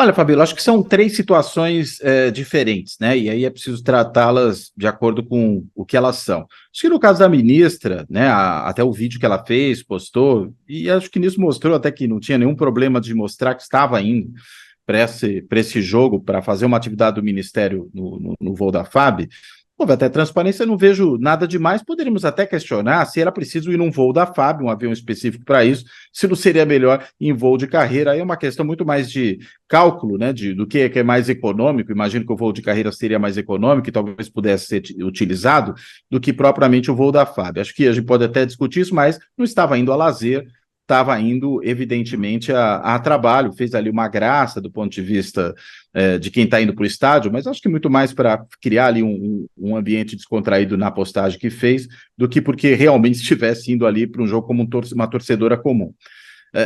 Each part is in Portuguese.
Olha, Fabíola, acho que são três situações diferentes, né? E aí é preciso tratá-las de acordo com o que elas são. Acho que no caso da ministra, né, até o vídeo que ela fez, postou, e acho que nisso mostrou até que não tinha nenhum problema de mostrar que estava indo para esse jogo, para fazer uma atividade do Ministério no voo da FAB. Houve até transparência, não vejo nada demais. Poderíamos até questionar se era preciso ir num voo da FAB, um avião específico para isso, se não seria melhor em voo de carreira. Aí é uma questão muito mais de cálculo, né, do que é mais econômico. Imagino que o voo de carreira seria mais econômico e talvez pudesse ser utilizado do que propriamente o voo da FAB. Acho que a gente pode até discutir isso, mas não estava indo a lazer, estava indo, evidentemente, a trabalho, fez ali uma graça do ponto de vista de quem está indo para o estádio, mas acho que muito mais para criar ali um ambiente descontraído na postagem que fez, do que porque realmente estivesse indo ali para um jogo como uma torcedora comum.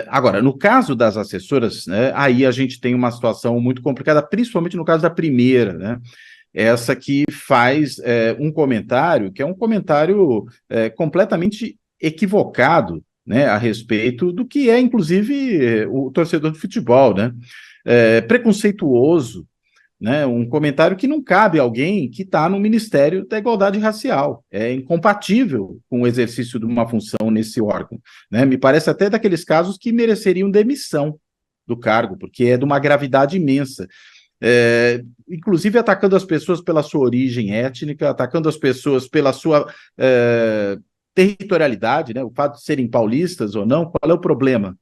Agora, no caso das assessoras, né, aí a gente tem uma situação muito complicada, principalmente no caso da primeira, né? Essa que faz um comentário, que é um comentário completamente equivocado, né, a respeito do que é, inclusive, o torcedor de futebol, né? Preconceituoso, né? Um comentário que não cabe a alguém que está no Ministério da Igualdade Racial. É incompatível com o exercício de uma função nesse órgão, né? Me parece até daqueles casos que mereceriam demissão do cargo, porque é de uma gravidade imensa. Inclusive atacando as pessoas pela sua origem étnica, atacando as pessoas pela sua territorialidade, né? O fato de serem paulistas ou não, qual é o problema?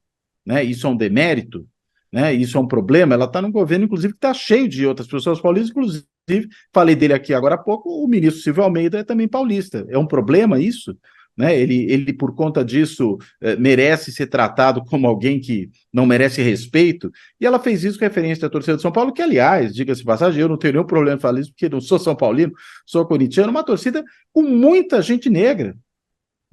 Né? Isso é um demérito? Né? Isso é um problema? Ela está num governo, inclusive, que está cheio de outras pessoas paulistas, inclusive, falei dele aqui agora há pouco, o ministro Silvio Almeida é também paulista. É um problema isso? Né? Ele, por conta disso, merece ser tratado como alguém que não merece respeito, e ela fez isso referência à torcida de São Paulo, que, aliás, diga-se de passagem, eu não tenho nenhum problema em falar isso, porque não sou São Paulino, sou corintiano, uma torcida com muita gente negra.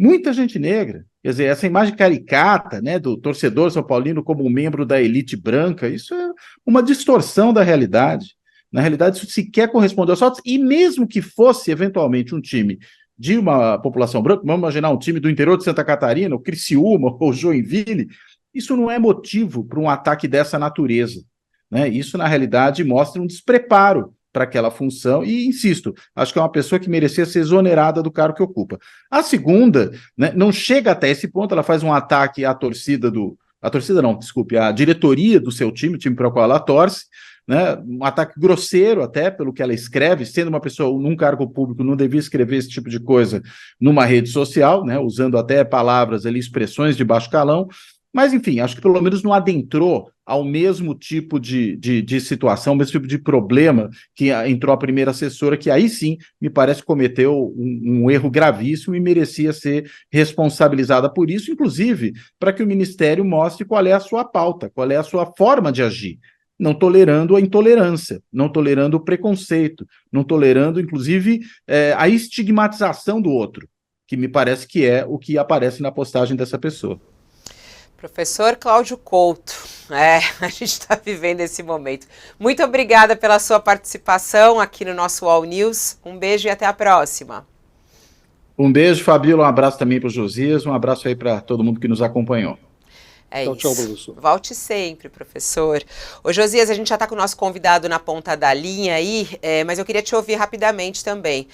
Muita gente negra. Quer dizer, essa imagem caricata, né, do torcedor são paulino como um membro da elite branca, isso é uma distorção da realidade. Na realidade, isso sequer corresponde aos fatos, e mesmo que fosse, eventualmente, um time de uma população branca, vamos imaginar um time do interior de Santa Catarina, ou Criciúma, ou Joinville, isso não é motivo para um ataque dessa natureza. Né? Isso, na realidade, mostra um despreparo para aquela função, e insisto, acho que é uma pessoa que merecia ser exonerada do cargo que ocupa. A segunda, né, não chega até esse ponto, ela faz um ataque à torcida a diretoria do seu time, o time para o qual ela torce, né, um ataque grosseiro até, pelo que ela escreve, sendo uma pessoa num cargo público, não devia escrever esse tipo de coisa numa rede social, né, usando até palavras ali, expressões de baixo calão, mas, enfim, acho que pelo menos não adentrou ao mesmo tipo de situação, ao mesmo tipo de problema que entrou a primeira assessora, que aí sim, me parece, cometeu um erro gravíssimo e merecia ser responsabilizada por isso, inclusive para que o Ministério mostre qual é a sua pauta, qual é a sua forma de agir, não tolerando a intolerância, não tolerando o preconceito, não tolerando, inclusive, a estigmatização do outro, que me parece que é o que aparece na postagem dessa pessoa. Professor Cláudio Couto, a gente está vivendo esse momento. Muito obrigada pela sua participação aqui no nosso All News. Um beijo e até a próxima. Um beijo, Fabíola, um abraço também para o Josias, um abraço aí para todo mundo que nos acompanhou. Tchau, isso. Tchau, professor. Volte sempre, professor. Ô, Josias, a gente já está com o nosso convidado na ponta da linha aí, mas eu queria te ouvir rapidamente também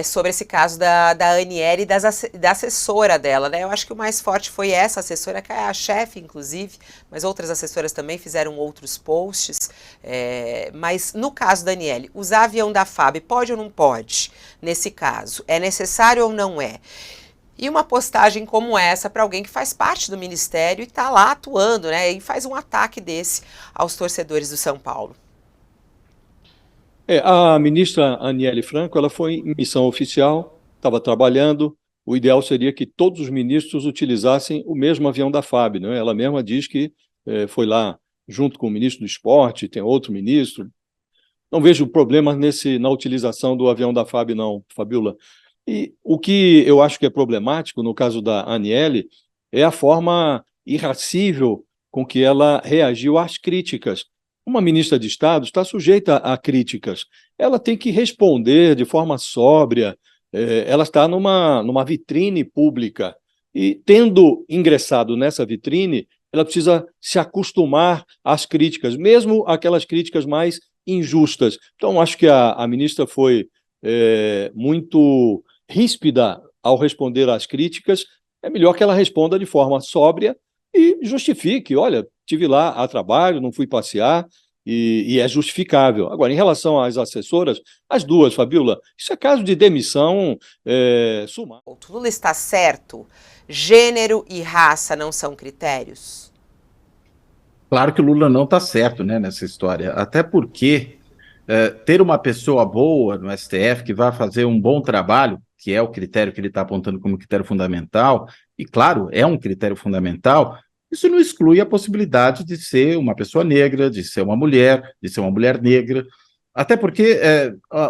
sobre esse caso da Aniele e da assessora dela, né? Eu acho que o mais forte foi essa assessora, que é a chefe, inclusive, mas outras assessoras também fizeram outros posts. Mas no caso da Aniele, usar avião da FAB pode ou não pode? Nesse caso, é necessário ou não é? E uma postagem como essa para alguém que faz parte do Ministério e está lá atuando, né? E faz um ataque desse aos torcedores do São Paulo. A ministra Aniele Franco, ela foi em missão oficial, estava trabalhando. O ideal seria que todos os ministros utilizassem o mesmo avião da FAB, né? Ela mesma diz que foi lá junto com o ministro do Esporte, tem outro ministro. Não vejo problema na utilização do avião da FAB, não, Fabíola. E o que eu acho que é problemático no caso da Aniele é a forma irracível com que ela reagiu às críticas. Uma ministra de Estado está sujeita a críticas. Ela tem que responder de forma sóbria. Ela está numa vitrine pública. E, tendo ingressado nessa vitrine, ela precisa se acostumar às críticas, mesmo aquelas críticas mais injustas. Então, acho que a ministra foi muito ríspida ao responder às críticas. É melhor que ela responda de forma sóbria e justifique. Olha, estive lá a trabalho, não fui passear, e é justificável. Agora, em relação às assessoras, as duas, Fabíola, isso é caso de demissão sumária. O Lula está certo? Gênero e raça não são critérios? Claro que o Lula não está certo, né, nessa história, até porque ter uma pessoa boa no STF que vai fazer um bom trabalho, que é o critério que ele está apontando como critério fundamental, e claro, é um critério fundamental, isso não exclui a possibilidade de ser uma pessoa negra, de ser uma mulher negra, até porque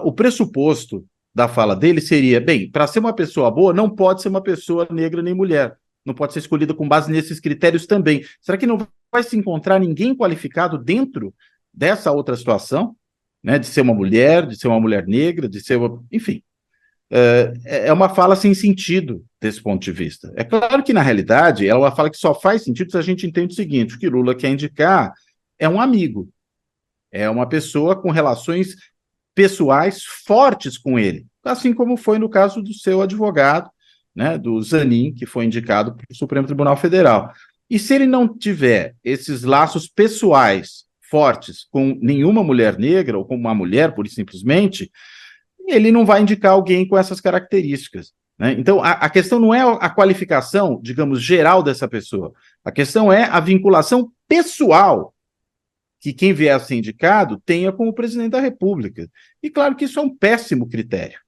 o pressuposto da fala dele seria, bem, para ser uma pessoa boa, não pode ser uma pessoa negra nem mulher, não pode ser escolhida com base nesses critérios também. Será que não vai se encontrar ninguém qualificado dentro dessa outra situação, né, de ser uma mulher negra, de ser uma... Enfim, é uma fala sem sentido desse ponto de vista. É claro que, na realidade, ela é uma fala que só faz sentido se a gente entende o seguinte, o que Lula quer indicar é um amigo, é uma pessoa com relações pessoais fortes com ele, assim como foi no caso do seu advogado, né, do Zanin, que foi indicado para o Supremo Tribunal Federal. E se ele não tiver esses laços pessoais fortes com nenhuma mulher negra, ou com uma mulher, pura e simplesmente, ele não vai indicar alguém com essas características, né? Então, a questão não é a qualificação, digamos, geral dessa pessoa. A questão é a vinculação pessoal que quem vier a ser indicado tenha com o presidente da República. E claro que isso é um péssimo critério,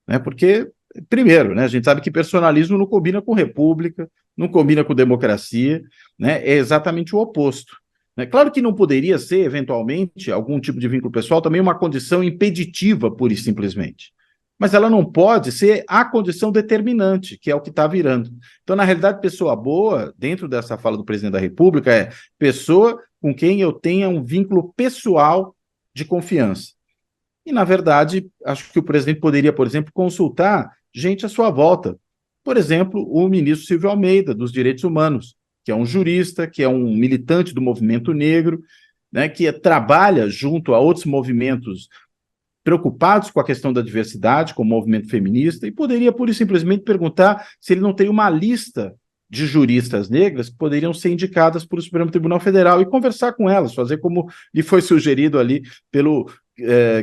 né? Porque, primeiro, né, a gente sabe que personalismo não combina com república, não combina com democracia, né? É exatamente o oposto. Claro que não poderia ser, eventualmente, algum tipo de vínculo pessoal também uma condição impeditiva, pura e simplesmente. Mas ela não pode ser a condição determinante, que é o que está virando. Então, na realidade, pessoa boa, dentro dessa fala do presidente da República, é pessoa com quem eu tenha um vínculo pessoal de confiança. E, na verdade, acho que o presidente poderia, por exemplo, consultar gente à sua volta. Por exemplo, o ministro Silvio Almeida, dos Direitos Humanos, que é um jurista, que é um militante do movimento negro, né, que trabalha junto a outros movimentos preocupados com a questão da diversidade, com o movimento feminista, e poderia, pura e simplesmente, perguntar se ele não tem uma lista de juristas negras que poderiam ser indicadas para o Supremo Tribunal Federal e conversar com elas, fazer como lhe foi sugerido ali pelo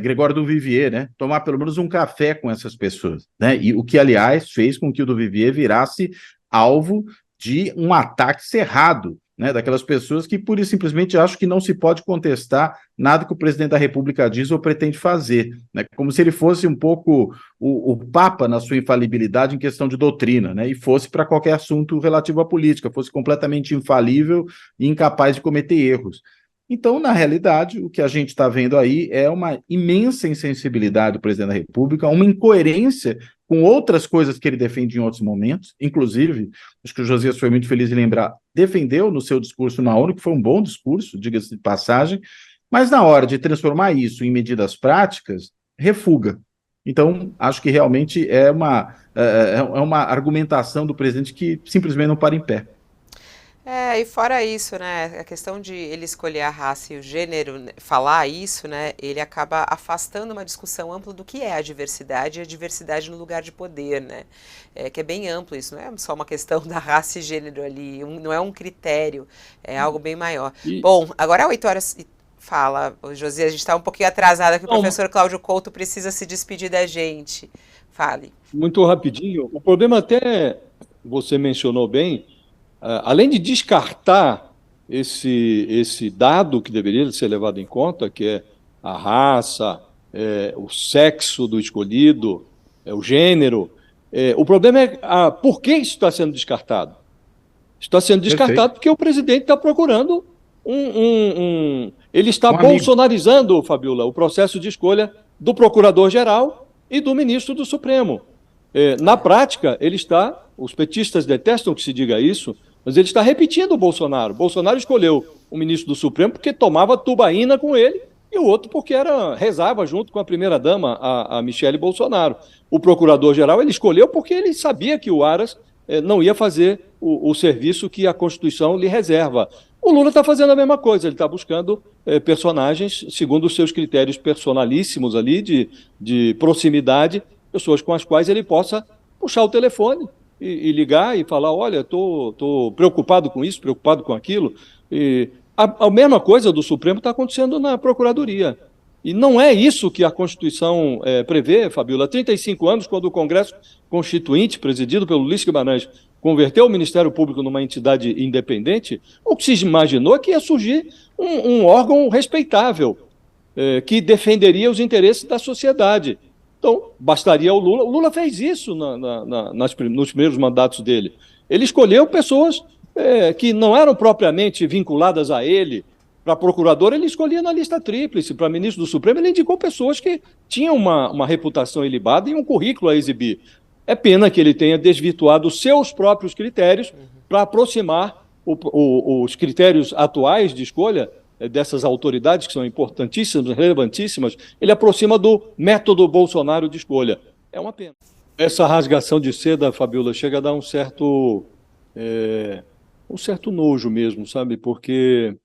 Gregório do Vivier, né? Tomar pelo menos um café com essas pessoas, né? E o que, aliás, fez com que o do Vivier virasse alvo de um ataque cerrado, né, daquelas pessoas que pura e simplesmente acham que não se pode contestar nada que o presidente da República diz ou pretende fazer, né, como se ele fosse um pouco o Papa na sua infalibilidade em questão de doutrina, né, e fosse para qualquer assunto relativo à política, fosse completamente infalível e incapaz de cometer erros. Então, na realidade, o que a gente está vendo aí é uma imensa insensibilidade do presidente da República, uma incoerência com outras coisas que ele defende em outros momentos, inclusive, acho que o Josias foi muito feliz em lembrar, defendeu no seu discurso na ONU, que foi um bom discurso, diga-se de passagem, mas na hora de transformar isso em medidas práticas, refuga. Então, acho que realmente é uma argumentação do presidente que simplesmente não para em pé. E fora isso, né, a questão de ele escolher a raça e o gênero, né, falar isso, né, ele acaba afastando uma discussão ampla do que é a diversidade e a diversidade no lugar de poder, né, que é bem amplo isso, não é só uma questão da raça e gênero ali, não é um critério, é algo bem maior. Bom, agora é 8 horas... Fala, Josias, a gente está um pouquinho atrasada, que o professor Cláudio Couto precisa se despedir da gente. Fale. Muito rapidinho, o problema até, você mencionou bem, além de descartar esse dado que deveria ser levado em conta, que é a raça, o sexo do escolhido, o gênero, o problema é por que isso está sendo descartado? Está sendo descartado porque o presidente está procurando ele está bolsonarizando, Fabíola, o processo de escolha do procurador-geral e do ministro do Supremo. Na prática, os petistas detestam que se diga isso, mas ele está repetindo o Bolsonaro. Bolsonaro escolheu o ministro do Supremo porque tomava tubaína com ele e o outro porque rezava junto com a primeira-dama, a Michele Bolsonaro. O procurador-geral ele escolheu porque ele sabia que o Aras não ia fazer o serviço que a Constituição lhe reserva. O Lula está fazendo a mesma coisa, ele está buscando personagens segundo os seus critérios personalíssimos ali, de proximidade, pessoas com as quais ele possa puxar o telefone e ligar e falar, olha, estou preocupado com isso, preocupado com aquilo. E a mesma coisa do Supremo está acontecendo na Procuradoria. E não é isso que a Constituição prevê, Fabíola. Há 35 anos, quando o Congresso Constituinte, presidido pelo Ulisses Guimarães, converteu o Ministério Público numa entidade independente, o que se imaginou é que ia surgir um órgão respeitável, que defenderia os interesses da sociedade. Então, bastaria o Lula. O Lula fez isso nos primeiros mandatos dele. Ele escolheu pessoas que não eram propriamente vinculadas a ele. Para procurador, ele escolhia na lista tríplice. Para ministro do Supremo, ele indicou pessoas que tinham uma reputação ilibada e um currículo a exibir. É pena que ele tenha desvirtuado os seus próprios critérios para aproximar os critérios atuais de escolha dessas autoridades, que são importantíssimas, relevantíssimas, ele aproxima do método Bolsonaro de escolha. É uma pena. Essa rasgação de seda, Fabíola, chega a dar um certo nojo mesmo, sabe? Porque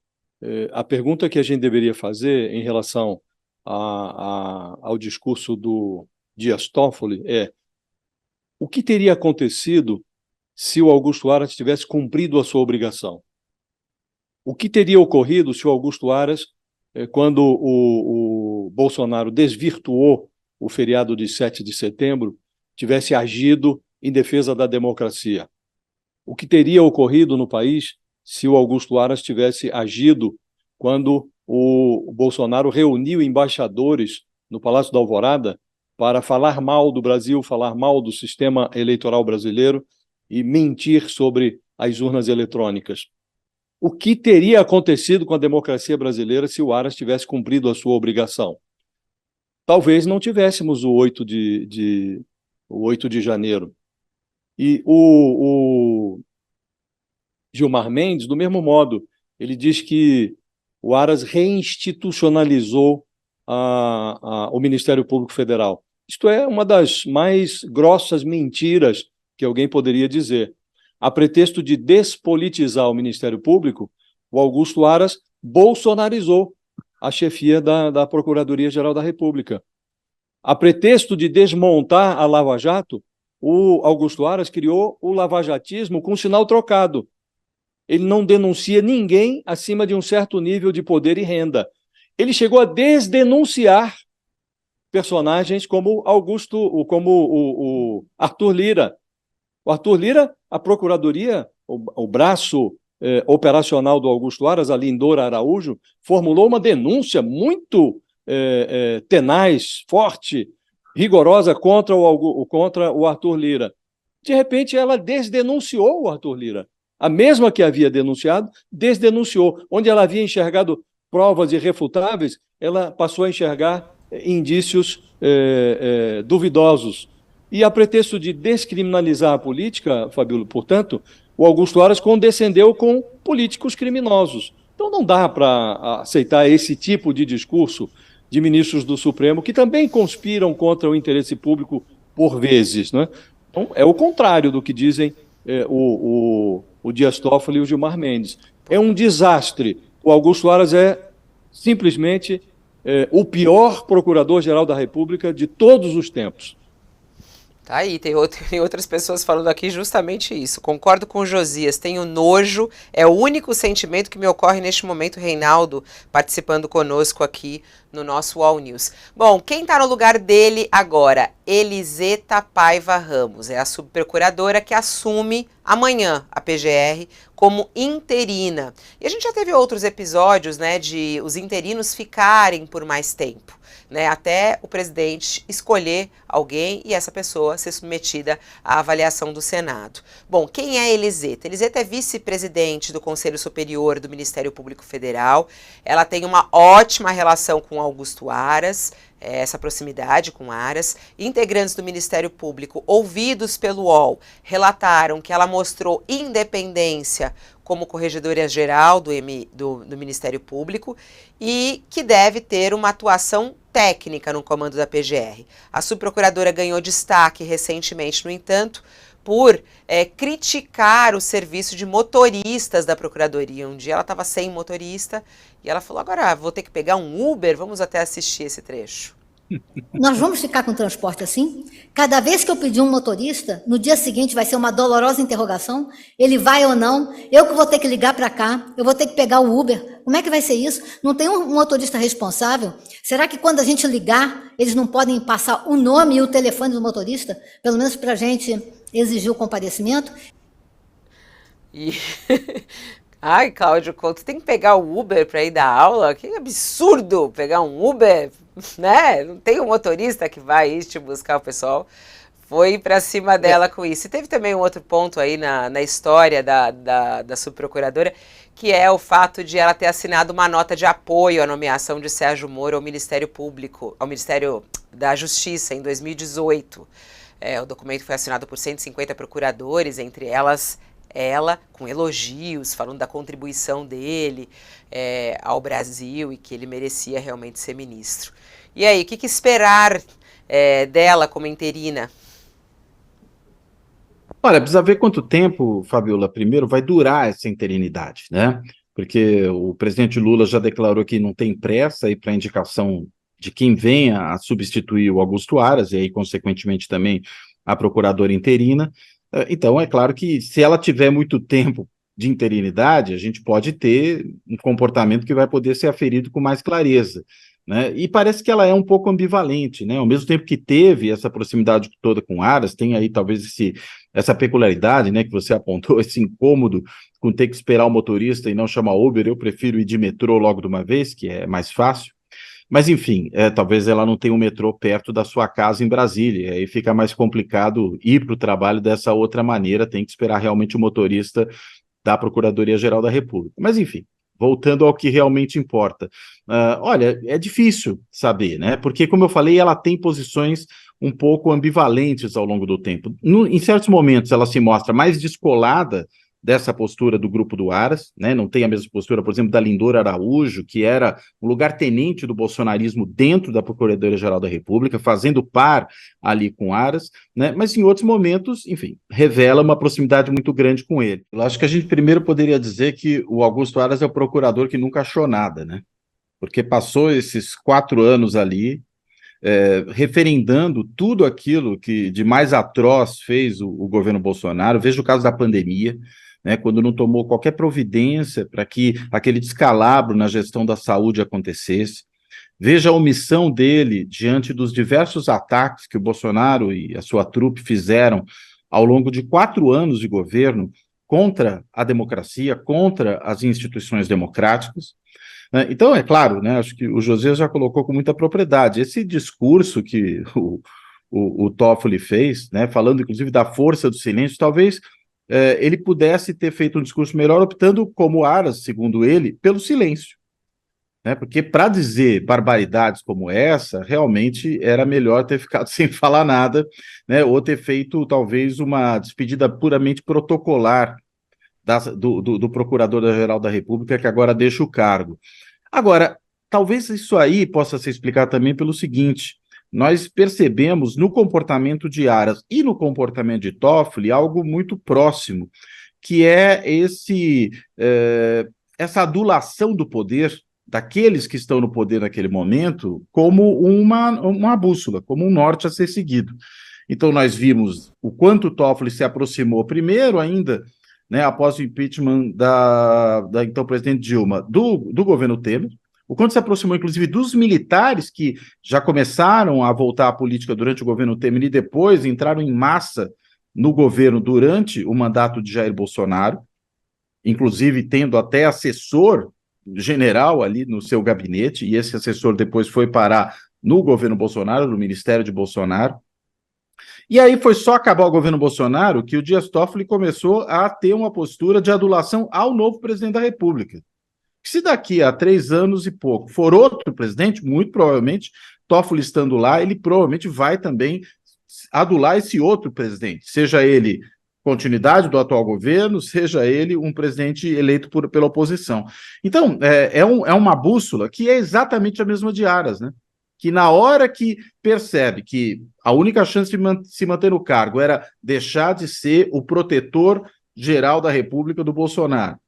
a pergunta que a gente deveria fazer em relação ao discurso do Dias Toffoli é: o que teria acontecido se o Augusto Aras tivesse cumprido a sua obrigação? O que teria ocorrido se o Augusto Aras, quando o Bolsonaro desvirtuou o feriado de 7 de setembro, tivesse agido em defesa da democracia? O que teria ocorrido no país se o Augusto Aras tivesse agido quando o Bolsonaro reuniu embaixadores no Palácio da Alvorada para falar mal do Brasil, falar mal do sistema eleitoral brasileiro e mentir sobre as urnas eletrônicas? O que teria acontecido com a democracia brasileira se o Aras tivesse cumprido a sua obrigação? Talvez não tivéssemos o 8 de janeiro. E o Gilmar Mendes, do mesmo modo, ele diz que o Aras reinstitucionalizou o Ministério Público Federal. Isto é uma das mais grossas mentiras que alguém poderia dizer. A pretexto de despolitizar o Ministério Público, o Augusto Aras bolsonarizou a chefia da Procuradoria-Geral da República. A pretexto de desmontar a Lava Jato, o Augusto Aras criou o lavajatismo com sinal trocado. Ele não denuncia ninguém acima de um certo nível de poder e renda. Ele chegou a desdenunciar personagens como o Arthur Lira. O Arthur Lira, a Procuradoria, o braço operacional do Augusto Aras, a Lindora Araújo, formulou uma denúncia muito tenaz, forte, rigorosa contra o Arthur Lira. De repente, ela desdenunciou o Arthur Lira. A mesma que havia denunciado, desdenunciou. Onde ela havia enxergado provas irrefutáveis, ela passou a enxergar indícios duvidosos. E a pretexto de descriminalizar a política, Fabíola, portanto, o Augusto Aras condescendeu com políticos criminosos. Então não dá para aceitar esse tipo de discurso de ministros do Supremo que também conspiram contra o interesse público por vezes, né? Então, é o contrário do que dizem o Dias Toffoli e o Gilmar Mendes. É um desastre. O Augusto Aras é simplesmente o pior procurador-geral da República de todos os tempos. Tá aí, tem outras pessoas falando aqui justamente isso. Concordo com o Josias, tenho nojo, é o único sentimento que me ocorre neste momento. Reinaldo participando conosco aqui no nosso All News. Bom, quem está no lugar dele agora? Eliseta Paiva Ramos, é a subprocuradora que assume amanhã a PGR como interina. E a gente já teve outros episódios, né, de os interinos ficarem por mais tempo, né, até o presidente escolher alguém e essa pessoa ser submetida à avaliação do Senado. Bom, quem é Eliseta? Eliseta é vice-presidente do Conselho Superior do Ministério Público Federal. Ela tem uma ótima relação com Augusto Aras, essa proximidade com Aras. Integrantes do Ministério Público, ouvidos pelo UOL, relataram que ela mostrou independência como corregedora-geral do Ministério Público e que deve ter uma atuação técnica no comando da PGR. A subprocuradora ganhou destaque recentemente, no entanto, por criticar o serviço de motoristas da Procuradoria. Um dia ela estava sem motorista e ela falou, agora vou ter que pegar um Uber, vamos até assistir esse trecho. Nós vamos ficar com transporte assim? Cada vez que eu pedir um motorista, no dia seguinte vai ser uma dolorosa interrogação, ele vai ou não, eu que vou ter que ligar para cá, eu vou ter que pegar o Uber, como é que vai ser isso? Não tem um motorista responsável? Será que quando a gente ligar, eles não podem passar o nome e o telefone do motorista, pelo menos para a gente exigir o comparecimento? Ai, Cláudio Couto, tem que pegar o Uber para ir dar aula? Que absurdo pegar um Uber, né? Não tem um motorista que vai te buscar o pessoal. Foi para cima dela com isso. E teve também um outro ponto aí na história da subprocuradora, que é o fato de ela ter assinado uma nota de apoio à nomeação de Sérgio Moro ao Ministério Público, ao Ministério da Justiça, em 2018. O documento foi assinado por 150 procuradores, entre elas ela, com elogios, falando da contribuição dele ao Brasil e que ele merecia realmente ser ministro. E aí, o que esperar dela como interina? Olha, precisa ver quanto tempo, Fabiola, primeiro vai durar essa interinidade, né? Porque o presidente Lula já declarou que não tem pressa aí para a indicação de quem venha a substituir o Augusto Aras, e aí, consequentemente, também a procuradora interina. Então, é claro que se ela tiver muito tempo de interinidade, a gente pode ter um comportamento que vai poder ser aferido com mais clareza, né? E parece que ela é um pouco ambivalente, né? Ao mesmo tempo que teve essa proximidade toda com Aras, tem aí talvez essa peculiaridade, né, que você apontou, esse incômodo com ter que esperar o motorista e não chamar Uber. Eu prefiro ir de metrô logo de uma vez, que é mais fácil. Mas, enfim, talvez ela não tenha um metrô perto da sua casa em Brasília, aí fica mais complicado ir para o trabalho dessa outra maneira, tem que esperar realmente o motorista da Procuradoria-Geral da República. Mas, enfim, voltando ao que realmente importa. Olha, é difícil saber, né? Porque, como eu falei, ela tem posições um pouco ambivalentes ao longo do tempo. Em certos momentos, ela se mostra mais descolada dessa postura do grupo do Aras, né? Não tem a mesma postura, por exemplo, da Lindor Araújo, que era um lugar-tenente do bolsonarismo dentro da Procuradoria-Geral da República, fazendo par ali com Aras, né? Mas em outros momentos, enfim, revela uma proximidade muito grande com ele. Eu acho que a gente primeiro poderia dizer que o Augusto Aras é o procurador que nunca achou nada, né? Porque passou esses 4 anos ali, referendando tudo aquilo que de mais atroz fez o governo Bolsonaro. Veja o caso da pandemia, né, quando não tomou qualquer providência para que aquele descalabro na gestão da saúde acontecesse. Veja a omissão dele diante dos diversos ataques que o Bolsonaro e a sua trupe fizeram ao longo de 4 anos de governo contra a democracia, contra as instituições democráticas. Então, é claro, né, acho que o Josias já colocou com muita propriedade, esse discurso que o Toffoli fez, né, falando inclusive da força do silêncio, talvez ele pudesse ter feito um discurso melhor, optando, como Aras, segundo ele, pelo silêncio, né, porque para dizer barbaridades como essa, realmente era melhor ter ficado sem falar nada, né, ou ter feito talvez uma despedida puramente protocolar do Procurador-Geral da República, que agora deixa o cargo. Agora, talvez isso aí possa ser explicado também pelo seguinte: nós percebemos no comportamento de Aras e no comportamento de Toffoli algo muito próximo, que é essa adulação do poder daqueles que estão no poder naquele momento como uma bússola, como um norte a ser seguido. Então, nós vimos o quanto Toffoli se aproximou, primeiro ainda, né, após o impeachment da então presidente Dilma, do governo Temer, o quanto se aproximou, inclusive, dos militares que já começaram a voltar à política durante o governo Temer e depois entraram em massa no governo durante o mandato de Jair Bolsonaro, inclusive tendo até assessor general ali no seu gabinete, e esse assessor depois foi parar no governo Bolsonaro, no Ministério de Bolsonaro. E aí foi só acabar o governo Bolsonaro que o Dias Toffoli começou a ter uma postura de adulação ao novo presidente da República. Se daqui a 3 anos e pouco for outro presidente, muito provavelmente, Toffoli estando lá, ele provavelmente vai também adular esse outro presidente, seja ele continuidade do atual governo, seja ele um presidente eleito pela oposição. Então, é uma bússola que é exatamente a mesma de Aras, né? que na hora que percebe que a única chance de se manter no cargo era deixar de ser o protetor geral da República do Bolsonaro,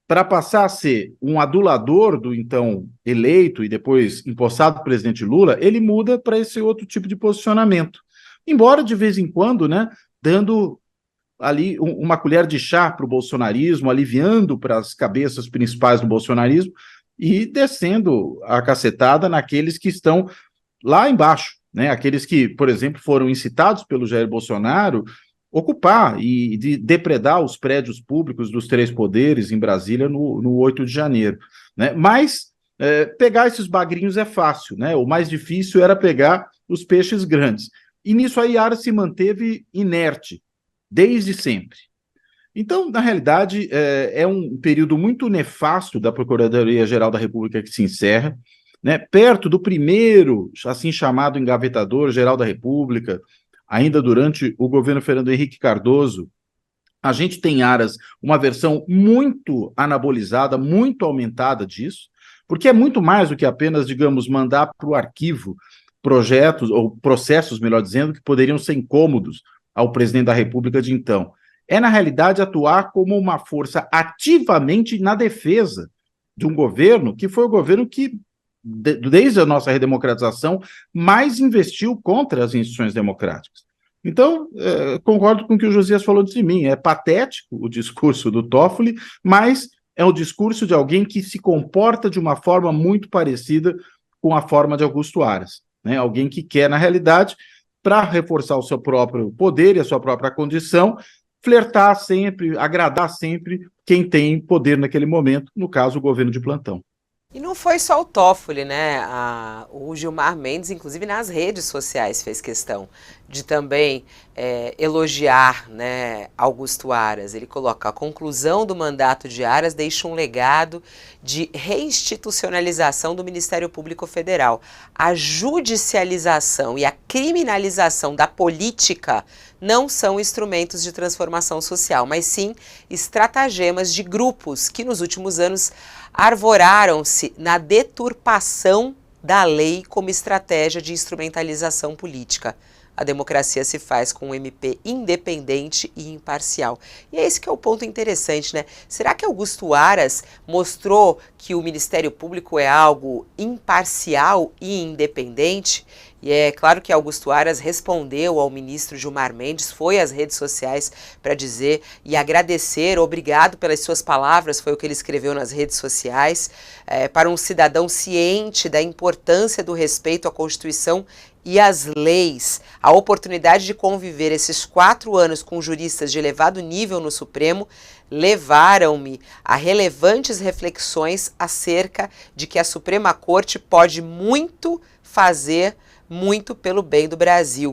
para passar a ser um adulador do então eleito e depois empossado presidente Lula, ele muda para esse outro tipo de posicionamento. Embora, de vez em quando, né, dando ali uma colher de chá para o bolsonarismo, aliviando para as cabeças principais do bolsonarismo e descendo a cacetada naqueles que estão lá embaixo, né? Aqueles que, por exemplo, foram incitados pelo Jair Bolsonaro ocupar e depredar os prédios públicos dos 3 poderes em Brasília no 8 de janeiro. Né? Mas pegar esses bagrinhos é fácil, né? O mais difícil era pegar os peixes grandes. E nisso a Yara se manteve inerte, desde sempre. Então, na realidade, é um período muito nefasto da Procuradoria-Geral da República que se encerra, né? Perto do primeiro, assim chamado engavetador-geral da República, ainda durante o governo Fernando Henrique Cardoso, a gente tem, Aras, uma versão muito anabolizada, muito aumentada disso, porque é muito mais do que apenas, digamos, mandar para o arquivo projetos, ou processos, melhor dizendo, que poderiam ser incômodos ao presidente da República de então. É, na realidade, atuar como uma força ativamente na defesa de um governo que foi o governo que, desde a nossa redemocratização, mais investiu contra as instituições democráticas. Então, concordo com o que o Josias falou de mim, é patético o discurso do Toffoli, mas é o discurso de alguém que se comporta de uma forma muito parecida com a forma de Augusto Aras, né? Alguém que quer, na realidade, para reforçar o seu próprio poder e a sua própria condição, flertar sempre, agradar sempre quem tem poder naquele momento, no caso, o governo de plantão. E não foi só o Toffoli, né? O Gilmar Mendes, inclusive nas redes sociais, fez questão de também elogiar, né, Augusto Aras. Ele coloca: a conclusão do mandato de Aras deixa um legado de reinstitucionalização do Ministério Público Federal. A judicialização e a criminalização da política não são instrumentos de transformação social, mas sim estratagemas de grupos que nos últimos anos arvoraram-se na deturpação da lei como estratégia de instrumentalização política. A democracia se faz com um MP independente e imparcial. E é esse que é o ponto interessante, né? Será que Augusto Aras mostrou que o Ministério Público é algo imparcial e independente? E é claro que Augusto Aras respondeu ao ministro Gilmar Mendes, foi às redes sociais para dizer e agradecer, obrigado pelas suas palavras, foi o que ele escreveu nas redes sociais, para um cidadão ciente da importância do respeito à Constituição e às leis. A oportunidade de conviver esses 4 anos com juristas de elevado nível no Supremo levaram-me a relevantes reflexões acerca de que a Suprema Corte pode muito fazer muito pelo bem do Brasil.